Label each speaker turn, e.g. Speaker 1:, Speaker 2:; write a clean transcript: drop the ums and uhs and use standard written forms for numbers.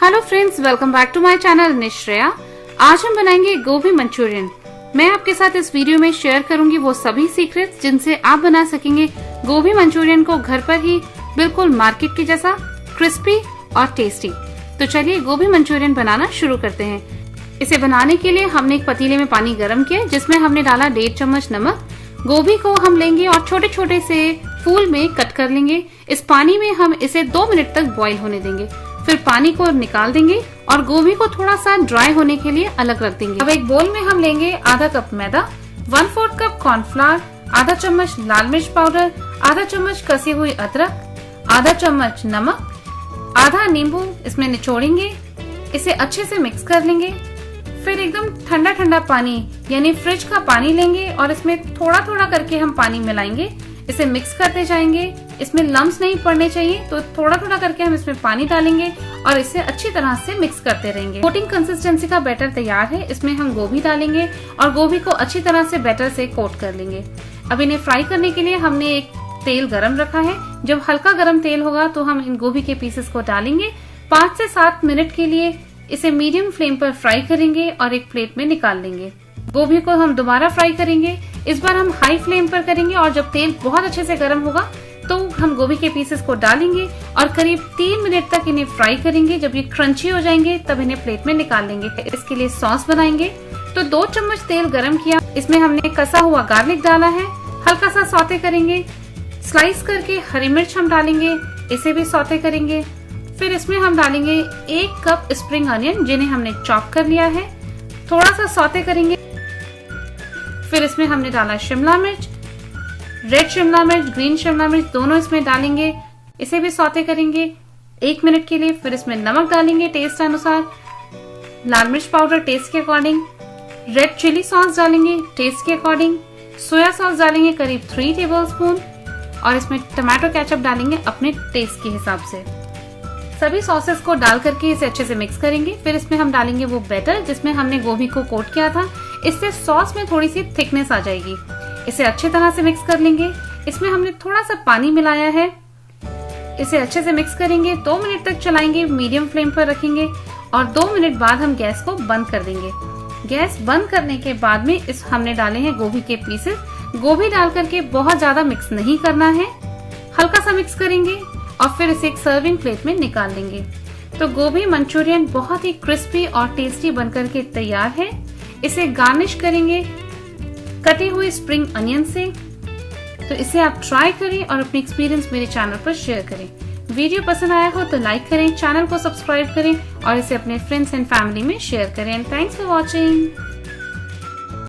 Speaker 1: Hello friends, welcome back to my channel Nishreya. आज हम बनाएंगे गोभी मंचूरियन। मैं आपके साथ इस वीडियो में शेयर करूंगी वो सभी सीक्रेट्स जिनसे आप बना सकेंगे गोभी मंचूरियन को घर पर ही बिल्कुल मार्केट के जैसा क्रिस्पी और टेस्टी। तो चलिए गोभी मंचूरियन बनाना शुरू करते हैं। इसे बनाने के लिए हमने एक पतीले में पानी गर्म किया जिसमें हमने डाला 1.5 चम्मच नमक। गोभी को हम लेंगे और छोटे छोटे से फूल में कट कर लेंगे। इस पानी में हम इसे 2 मिनट तक बॉईल होने देंगे। फिर पानी को निकाल देंगे और गोभी को थोड़ा सा ड्राई होने के लिए अलग रख देंगे। अब एक बोल में हम लेंगे आधा कप मैदा, 1/4 कप कॉर्नफ्लावर, आधा चम्मच लाल मिर्च पाउडर, आधा चम्मच कसी हुई अदरक, आधा चम्मच नमक, आधा नींबू इसमें निचोड़ेंगे। इसे अच्छे से मिक्स कर लेंगे। फिर एकदम ठंडा ठंडा पानी यानी फ्रिज का पानी लेंगे और इसमें थोड़ा थोड़ा करके हम पानी मिलाएंगे। इसे मिक्स करते जाएंगे। इसमें लम्स नहीं पड़ने चाहिए, तो थोड़ा थोड़ा करके हम इसमें पानी डालेंगे और इसे अच्छी तरह से मिक्स करते रहेंगे। कोटिंग कंसिस्टेंसी का बैटर तैयार है। इसमें हम गोभी डालेंगे और गोभी को अच्छी तरह से बैटर से कोट कर लेंगे। अब इन्हें फ्राई करने के लिए हमने एक तेल गरम रखा है। जब हल्का गरम तेल होगा तो हम इन गोभी के पीसेस को डालेंगे। 5 से 7 मिनट के लिए इसे मीडियम फ्लेम पर फ्राई करेंगे और एक प्लेट में निकाल लेंगे। गोभी को हम दोबारा फ्राई करेंगे। इस बार हम हाई फ्लेम पर करेंगे और जब तेल बहुत अच्छे से गर्म होगा तो हम गोभी के पीसेस को डालेंगे और करीब 3 मिनट तक इन्हें फ्राई करेंगे। जब ये क्रंची हो जाएंगे तब इन्हें प्लेट में निकाल लेंगे। इसके लिए सॉस बनाएंगे। तो 2 चम्मच तेल गरम किया, इसमें हमने कसा हुआ गार्लिक डाला है। हल्का सा सौते करेंगे। स्लाइस करके हरी मिर्च हम डालेंगे, इसे भी सौते करेंगे। फिर इसमें हम डालेंगे 1 कप स्प्रिंग अनियन जिन्हें हमने चॉप कर लिया है, थोड़ा सा सौते करेंगे। फिर इसमें हमने डाला शिमला मिर्च, रेड शिमला मिर्च, ग्रीन शिमला मिर्च दोनों इसमें डालेंगे। इसे भी सौते करेंगे 1 मिनट के लिए। फिर इसमें नमक डालेंगे टेस्ट अनुसार, लाल मिर्च पाउडर टेस्ट के अकॉर्डिंग, रेड चिली सॉस डालेंगे टेस्ट के अकॉर्डिंग, सोया सॉस डालेंगे करीब 3 टेबलस्पून और इसमें टमाटो केचप डालेंगे अपने टेस्ट के हिसाब से। सभी सॉसेस को डाल करके इसे अच्छे से मिक्स करेंगे। फिर इसमें हम डालेंगे वो बैटर जिसमें हमने गोभी को कोट किया था। इससे सॉस में थोड़ी सी थिकनेस आ जाएगी। इसे अच्छे तरह से मिक्स कर लेंगे। इसमें हमने थोड़ा सा पानी मिलाया है। इसे अच्छे से मिक्स करेंगे। 2 मिनट तक चलाएंगे, मीडियम फ्लेम पर रखेंगे और 2 मिनट बाद हम गैस को बंद कर देंगे। गैस बंद करने के बाद में हमने डाले हैं गोभी के पीसेस। गोभी डाल करके बहुत ज्यादा मिक्स नहीं करना है, हल्का सा मिक्स करेंगे और फिर इसे एक सर्विंग प्लेट में निकाल लेंगे। तो गोभी मंचूरियन बहुत ही क्रिस्पी और टेस्टी बनकर के तैयार है। इसे गार्निश करेंगे कटी हुई स्प्रिंग अनियन से। तो इसे आप ट्राई करें और अपनी एक्सपीरियंस मेरे चैनल पर शेयर करें। वीडियो पसंद आया हो तो लाइक करें, चैनल को सब्सक्राइब करें और इसे अपने फ्रेंड्स एंड फैमिली में शेयर करें। Thanks for watching.